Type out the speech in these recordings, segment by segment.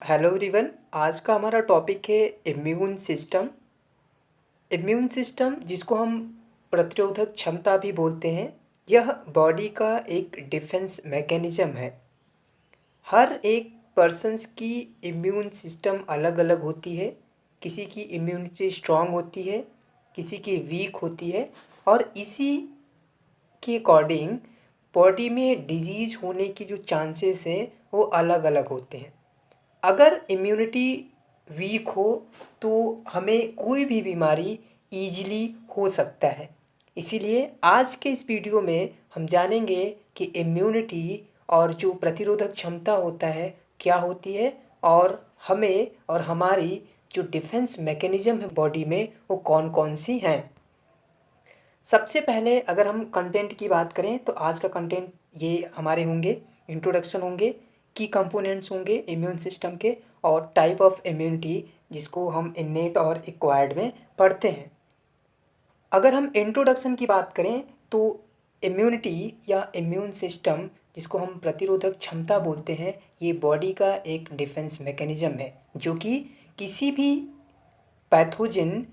Hello everyone. आज का हमारा टॉपिक है इम्यून सिस्टम। इम्यून सिस्टम जिसको हम प्रतिरोधक क्षमता भी बोलते हैं, यह बॉडी का एक डिफेंस मैकेनिज्म है। हर एक पर्सन्स की इम्यून सिस्टम अलग अलग होती है। किसी की इम्यूनिटी स्ट्रांग होती है, किसी की वीक होती है, और इसी के अकॉर्डिंग बॉडी में डिजीज़ होने की जो चांसेस है वो अलग अलग होते हैं। अगर इम्यूनिटी वीक हो तो हमें कोई भी बीमारी ईजिली हो सकता है। इसीलिए आज के इस वीडियो में हम जानेंगे कि इम्यूनिटी और जो प्रतिरोधक क्षमता होता है क्या होती है, और हमें और हमारी जो डिफेंस मैकेनिज्म है बॉडी में वो कौन कौन सी हैं। सबसे पहले अगर हम कंटेंट की बात करें तो आज का कंटेंट ये हमारे होंगे, इंट्रोडक्शन होंगे, की कंपोनेंट्स होंगे इम्यून सिस्टम के, और टाइप ऑफ इम्यूनिटी जिसको हम इन्नेट और एक्वायर्ड में पढ़ते हैं। अगर हम इंट्रोडक्शन की बात करें तो इम्यूनिटी या इम्यून सिस्टम जिसको हम प्रतिरोधक क्षमता बोलते हैं, ये बॉडी का एक डिफेंस मैकेनिज्म है जो कि किसी भी पैथोजन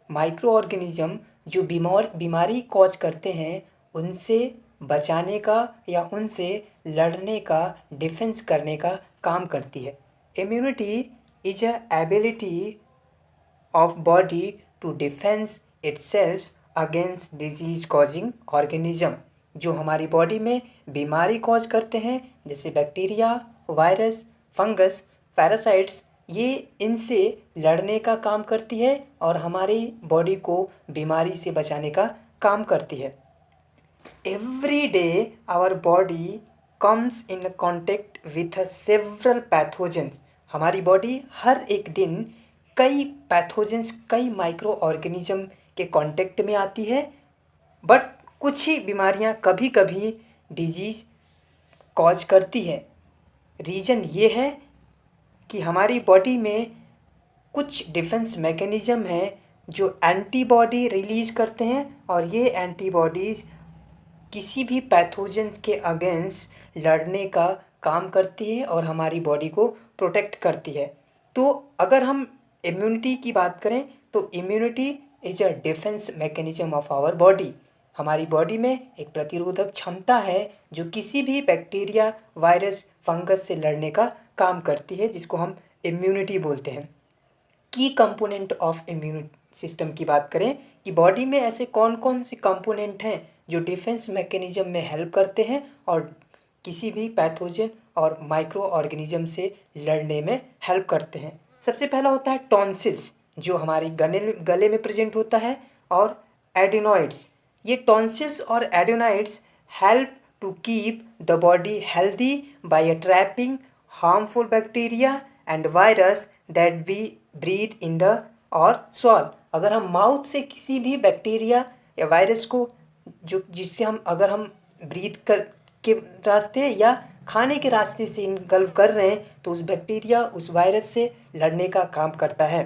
माइक्रो ऑर्गेनिज्म जो बीमारी कॉज करते हैं उनसे बचाने का या उनसे लड़ने का, डिफेंस करने का काम करती है। Immunity is a ability of body to defence itself against disease causing organism, जो हमारी बॉडी में बीमारी कॉज करते हैं जैसे बैक्टीरिया, वायरस, फंगस, पैरासाइट्स, ये इनसे लड़ने का काम करती है और हमारी बॉडी को बीमारी से बचाने का काम करती है। Every day our body comes in contact with several pathogens. हमारी बॉडी हर एक दिन कई पैथोजेंस, कई माइक्रो ऑर्गेनिज्म के कांटेक्ट में आती है। बट कुछ ही बीमारियां कभी कभी डिजीज़ कॉज करती है। रीज़न ये है कि हमारी बॉडी में कुछ डिफेंस मैकेनिज्म है जो एंटीबॉडी रिलीज़ करते हैं, और ये एंटीबॉडीज़ किसी भी पैथोजेंस के अगेंस्ट लड़ने का काम करती है और हमारी बॉडी को प्रोटेक्ट करती है। तो अगर हम इम्यूनिटी की बात करें तो immunity is a defence mechanism of our body. हमारी बॉडी में एक प्रतिरोधक क्षमता है जो किसी भी बैक्टीरिया, वायरस, फंगस से लड़ने का काम करती है, जिसको हम इम्यूनिटी बोलते हैं। की कंपोनेंट ऑफ इम्यून सिस्टम की बात करें कि बॉडी में ऐसे कौन कौन से कंपोनेंट हैं जो डिफेंस मैकेनिज्म में हेल्प करते हैं और किसी भी पैथोजन और माइक्रो ऑर्गेनिज्म से लड़ने में हेल्प करते हैं। सबसे पहला होता है टॉन्सिल्स, जो हमारी गले में प्रेजेंट होता है, और एडिनॉइड्स। ये टॉन्सिल्स और adenoids help to keep the body healthy by trapping harmful bacteria and virus that we breathe in the और स्वॉल। अगर हम माउथ से किसी भी बैक्टीरिया या वायरस को जो जिससे हम ब्रीथ कर के रास्ते या खाने के रास्ते से इनगल्व कर रहे हैं तो उस बैक्टीरिया, उस वायरस से लड़ने का काम करता है।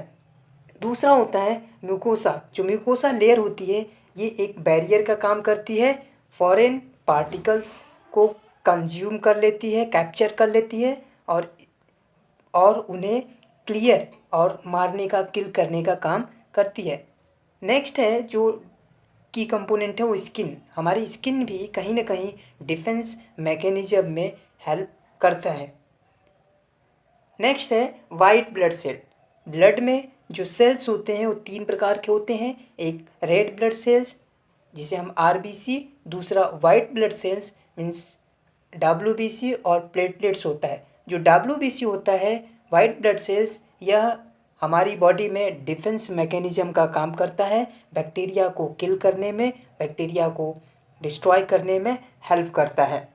दूसरा होता है म्यूकोसा। जो म्यूकोसा लेयर होती है ये एक बैरियर का काम करती है, फॉरेन पार्टिकल्स को कंज्यूम कर लेती है, कैप्चर कर लेती है, और उन्हें क्लियर और मारने का, किल करने का काम करती है। नेक्स्ट है जो की कंपोनेंट है वो स्किन। हमारी स्किन भी कहीं ना कहीं डिफेंस मैकेनिज्म में हेल्प करता है। नेक्स्ट है वाइट ब्लड सेल। ब्लड में जो सेल्स होते हैं वो तीन प्रकार के होते हैं। एक रेड ब्लड सेल्स जिसे हम आरबीसी, दूसरा white blood sales means WBC, और प्लेटलेट्स होता है। जो डब्ल्यूबीसी होता है, वाइट ब्लड सेल्स, यह हमारी बॉडी में डिफेंस मैकेनिज्म का काम करता है, बैक्टीरिया को किल करने में, बैक्टीरिया को डिस्ट्रॉय करने में हेल्प करता है।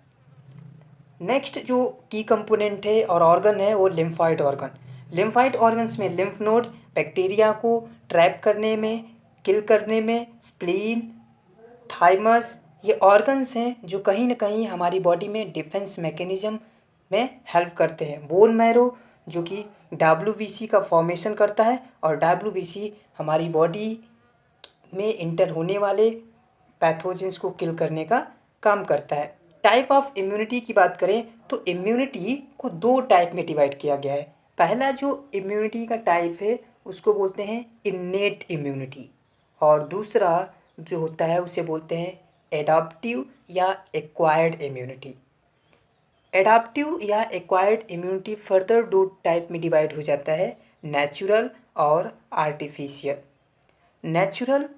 नेक्स्ट जो की कंपोनेंट है और ऑर्गन है वो लिम्फाइड ऑर्गन। लिम्फाइड ऑर्गन्स में लिम्फ नोड बैक्टीरिया को ट्रैप करने में, किल करने में, स्प्लीन, थाइमस, ये ऑर्गन्स हैं जो कहीं ना कहीं हमारी बॉडी में डिफेंस मैकेनिज्म में हेल्प करते हैं। बोन मैरो जो कि डब्ल्यूबीसी का फॉर्मेशन करता है, और डब्ल्यूबीसी हमारी बॉडी में इंटर होने वाले पैथोजेंस को किल करने का काम करता है। टाइप ऑफ इम्यूनिटी की बात करें तो इम्यूनिटी को दो टाइप में डिवाइड किया गया है। पहला जो इम्यूनिटी का टाइप है उसको बोलते हैं इन्नेट इम्यूनिटी, और दूसरा जो होता है उसे बोलते हैं एडाप्टिव या एक्वायर्ड इम्यूनिटी। एडाप्टिव या एक्वायर्ड इम्यूनिटी फर्दर दो टाइप में डिवाइड हो जाता है, नेचुरल और आर्टिफिशियल। नेचुरल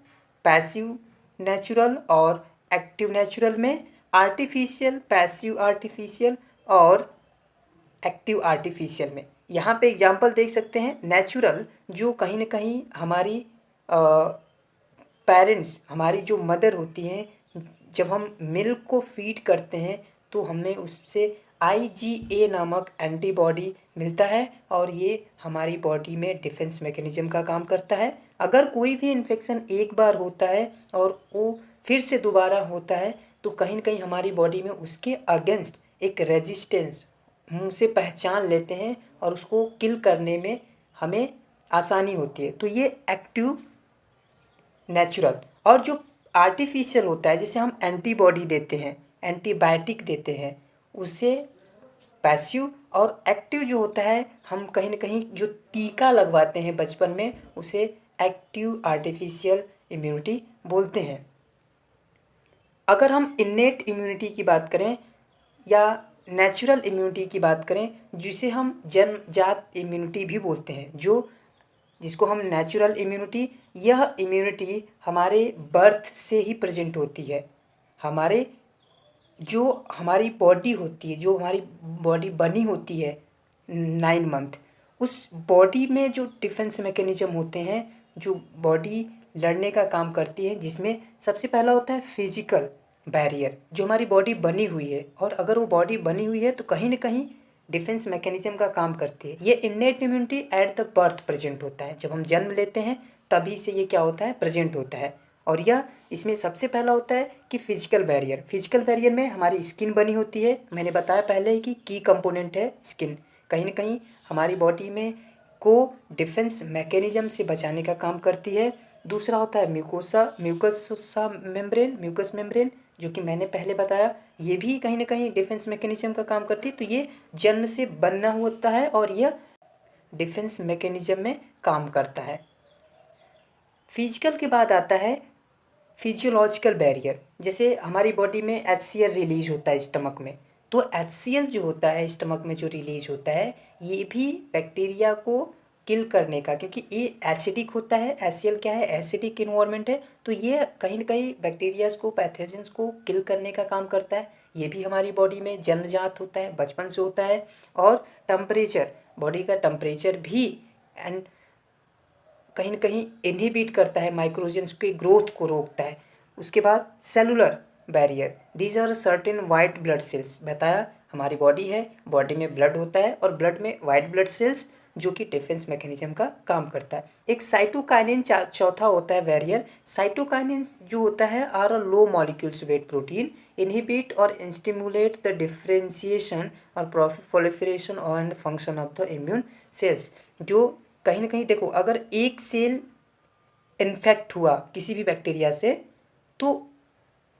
पैसिव नेचुरल और एक्टिव नेचुरल में, आर्टिफिशियल पैसिव आर्टिफिशियल और एक्टिव आर्टिफिशियल में। यहाँ पे एग्जांपल देख सकते हैं, नेचुरल जो कहीं ना कहीं हमारी पेरेंट्स, हमारी जो मदर होती हैं, जब हम मिल्क को फीड करते हैं तो हमें उससे IgA नामक एंटीबॉडी मिलता है, और ये हमारी बॉडी में डिफेंस मैकेनिज्म का काम करता है। अगर कोई भी इन्फेक्शन एक बार होता है और वो फिर से दोबारा होता है तो कहीं ना कहीं हमारी बॉडी में उसके अगेंस्ट एक रेजिस्टेंस हम उसे पहचान लेते हैं और उसको किल करने में हमें आसानी होती है। तो ये एक्टिव नेचुरल। और जो आर्टिफिशियल होता है, जिसे हम एंटीबॉडी देते हैं, एंटीबायोटिक देते हैं, उसे पैसिव। और एक्टिव जो होता है, हम कहीं ना कहीं जो टीका लगवाते हैं बचपन में, उसे एक्टिव आर्टिफिशियल इम्यूनिटी बोलते हैं। अगर हम इन्नेट इम्यूनिटी की बात करें या नेचुरल इम्यूनिटी की बात करें, जिसे हम जन्मजात इम्यूनिटी भी बोलते हैं, जिसको हम नेचुरल इम्यूनिटी, यह इम्यूनिटी हमारे बर्थ से ही प्रेजेंट होती है। हमारी बॉडी होती है, जो हमारी बॉडी बनी होती है 9 मंथ, उस बॉडी में जो डिफेंस मैकेनिज्म होते हैं, जो बॉडी लड़ने का काम करती है, जिसमें सबसे पहला होता है फिजिकल बैरियर, जो हमारी बॉडी बनी हुई है, और अगर वो बॉडी बनी हुई है तो कहीं ना कहीं डिफेंस मैकेनिज्म का काम करती है। ये innate immunity at the birth present होता है, जब हम जन्म लेते हैं तभी से ये क्या होता है, प्रेजेंट होता है। और यह इसमें सबसे पहला होता है कि फिजिकल बैरियर। फिजिकल बैरियर में हमारी स्किन बनी होती है, मैंने बताया पहले ही कि की कंपोनेंट है स्किन, कहीं ना कहीं हमारी बॉडी में को डिफेंस मैकेनिज्म से बचाने का काम करती है। दूसरा होता है म्यूकस मेम्ब्रेन, जो कि मैंने पहले बताया, ये भी कहीं ना कहीं डिफेंस मैकेनिज्म का काम करती है। तो ये जन्म से बनना होता है और यह डिफेंस मैकेनिज्म में काम करता है। फिजिकल के बाद आता है फिजियोलॉजिकल बैरियर। जैसे हमारी बॉडी में HCl रिलीज होता है स्टमक में, तो HCl जो होता है स्टमक में जो रिलीज होता है, ये भी बैक्टीरिया को किल करने का, क्योंकि ये एसिडिक होता है। HCl क्या है, एसिडिक इन्वायरमेंट है, तो ये कहीं ना कहीं बैक्टीरियाज को, पैथोजेंस को किल करने का काम करता है। ये भी हमारी बॉडी में जन्मजात होता है, बचपन से होता है। और टेम्परेचर, बॉडी का टेम्परेचर भी एंड कहीं ना कहीं इनहिबिट करता है, माइक्रोजेंस के ग्रोथ को रोकता है। उसके बाद cellular barrier, these are certain white blood cells. बताया हमारी बॉडी है, बॉडी में ब्लड होता है और ब्लड में वाइट ब्लड सेल्स जो कि डिफेंस मैकेनिज्म का काम करता है। एक साइटोकाइनिन चौथा होता है बैरियर। साइटोकाइनिन जो होता है are a low molecules weight protein, inhibit और स्टिमुलेट द डिफरेंशिएशन और proliferation and function of the immune cells. जो कहीं ना कहीं देखो, अगर एक सेल इन्फेक्ट हुआ किसी भी बैक्टीरिया से, तो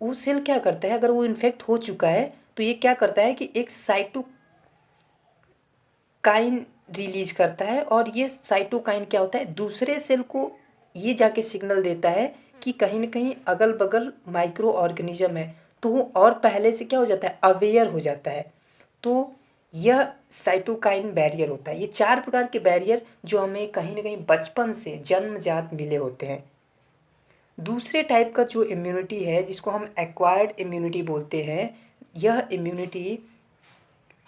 वो सेल क्या करता है, अगर वो इन्फेक्ट हो चुका है तो ये क्या करता है कि एक साइटोकाइन रिलीज करता है, और ये साइटोकाइन क्या होता है, दूसरे सेल को ये जाके सिग्नल देता है कि कहीं ना कहीं अगल बगल माइक्रो ऑर्गेनिज्म है, तो वो और पहले से क्या हो जाता है, अवेयर हो जाता है। तो यह साइटोकाइन बैरियर होता है। ये 4 प्रकार के बैरियर जो हमें कहीं ना कहीं बचपन से जन्मजात मिले होते हैं। दूसरे टाइप का जो इम्यूनिटी है, जिसको हम एक्वायर्ड इम्यूनिटी बोलते हैं, यह इम्यूनिटी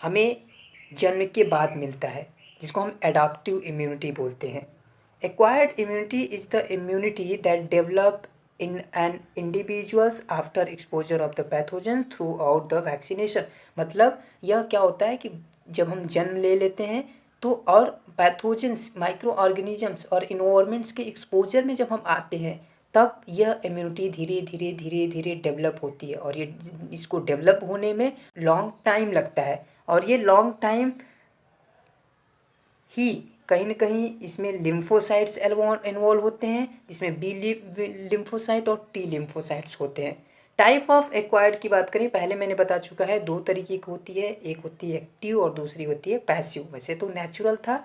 हमें जन्म के बाद मिलता है, जिसको हम एडाप्टिव इम्यूनिटी बोलते हैं। Acquired immunity is the immunity that develop in an individuals after exposure of the pathogen through out the vaccination. मतलब यह क्या होता है कि जब हम जन्म ले लेते हैं तो, और पैथोजेंस, माइक्रो ऑर्गेनिजम्स और इन्वायरमेंट्स के एक्सपोजर में जब हम आते हैं, तब यह इम्यूनिटी धीरे धीरे धीरे धीरे डेवलप होती है। और ये इसको डेवलप होने में लॉन्ग टाइम लगता है, और ये लॉन्ग टाइम ही कहीं ना कहीं इसमें लिम्फोसाइट्स इन्वॉल्व होते हैं, जिसमें बी लिम्फोसाइट और टी लिम्फोसाइट्स होते हैं। टाइप ऑफ एक्वायर्ड की बात करें, पहले मैंने बता चुका है 2 तरीके की होती है, एक होती है एक्टिव और दूसरी होती है पैसिव। वैसे तो नेचुरल था,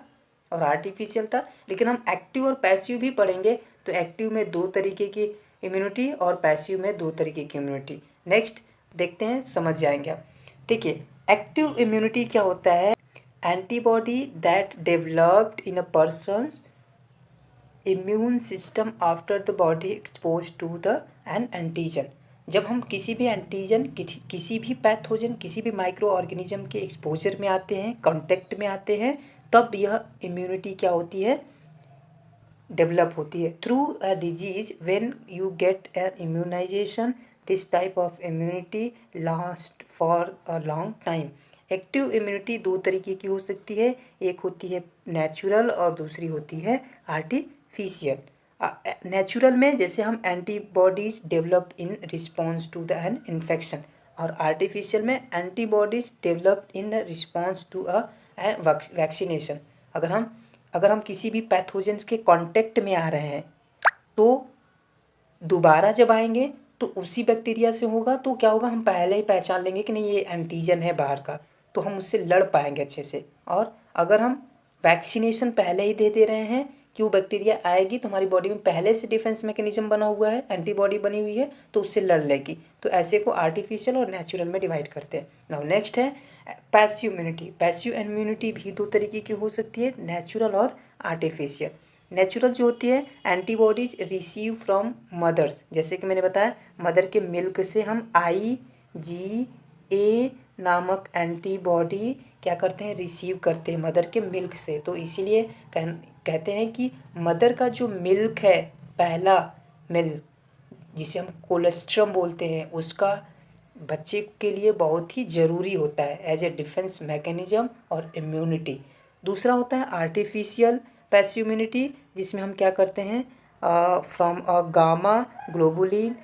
और आर्टिफिशियल था, लेकिन हम एक्टिव और पैसिव भी पढ़ेंगे। तो एक्टिव में 2 तरीके की इम्यूनिटी और पैसिव में 2 तरीके की इम्यूनिटी। नेक्स्ट देखते हैं, समझ जाएंगे आप। देखिए, एक्टिव इम्यूनिटी क्या होता है? Antibody that developed in a person immune system after the body expose to the an antigen. जब हम किसी भी एंटीजन, किसी भी पैथोजन, किसी भी माइक्रो ऑर्गेनिज्म के एक्सपोजर में आते हैं, कांटेक्ट में आते हैं, तब यह इम्यूनिटी क्या होती है? डेवलप होती है। Through a disease when you get an immunization, this type of immunity last for a long time. Active immunity 2 तरीके की हो सकती है, एक होती है नेचुरल और दूसरी होती है आर्टिफिशियल। नेचुरल में जैसे हम antibodies develop in response to the an infection, और आर्टिफिशियल में antibodies develop in response to a vaccination. अगर हम किसी भी पैथोजेंस के कांटेक्ट में आ रहे हैं, तो दोबारा जब आएंगे तो उसी बैक्टीरिया से होगा, तो क्या होगा, हम पहले ही पहचान लेंगे कि नहीं ये एंटीजन है बाहर का, तो हम उससे लड़ पाएंगे अच्छे से। और अगर हम वैक्सीनेशन पहले ही दे रहे हैं कि वो बैक्टीरिया आएगी, तो हमारी बॉडी में पहले से डिफेंस मैकेनिज्म बना हुआ है, एंटीबॉडी बनी हुई है, तो उससे लड़ लेगी। तो ऐसे को आर्टिफिशियल और नेचुरल में डिवाइड करते हैं। नाउ नेक्स्ट है पैसिव इम्यूनिटी। पैसिव इम्यूनिटी भी 2 तरीके की हो सकती है, नेचुरल और आर्टिफिशियल। नेचुरल जो होती है, एंटीबॉडीज रिसीव फ्रॉम मदर्स, जैसे कि मैंने बताया मदर के मिल्क से हम IgA नामक एंटीबॉडी क्या करते हैं? रिसीव करते हैं मदर के मिल्क से। तो इसीलिए कहते हैं कि मदर का जो मिल्क है, पहला मिल्क जिसे हम कोलेस्ट्रम बोलते हैं, उसका बच्चे के लिए बहुत ही ज़रूरी होता है एज ए डिफेंस मैकेनिज्म और इम्यूनिटी। दूसरा होता है आर्टिफिशियल पैसिव इम्यूनिटी, जिसमें हम क्या करते हैं? From a gamma globulin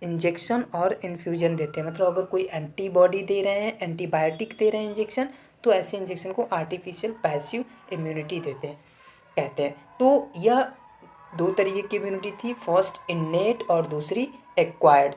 injection और इन्फ्यूजन देते हैं। मतलब अगर कोई एंटीबॉडी दे रहे हैं, एंटीबायोटिक दे रहे हैं इंजेक्शन, तो ऐसे इंजेक्शन को आर्टिफिशियल पैसिव इम्यूनिटी देते हैं, कहते हैं। तो यह 2 तरीके की इम्यूनिटी थी, फर्स्ट इन्नेट और दूसरी एक्वायर्ड।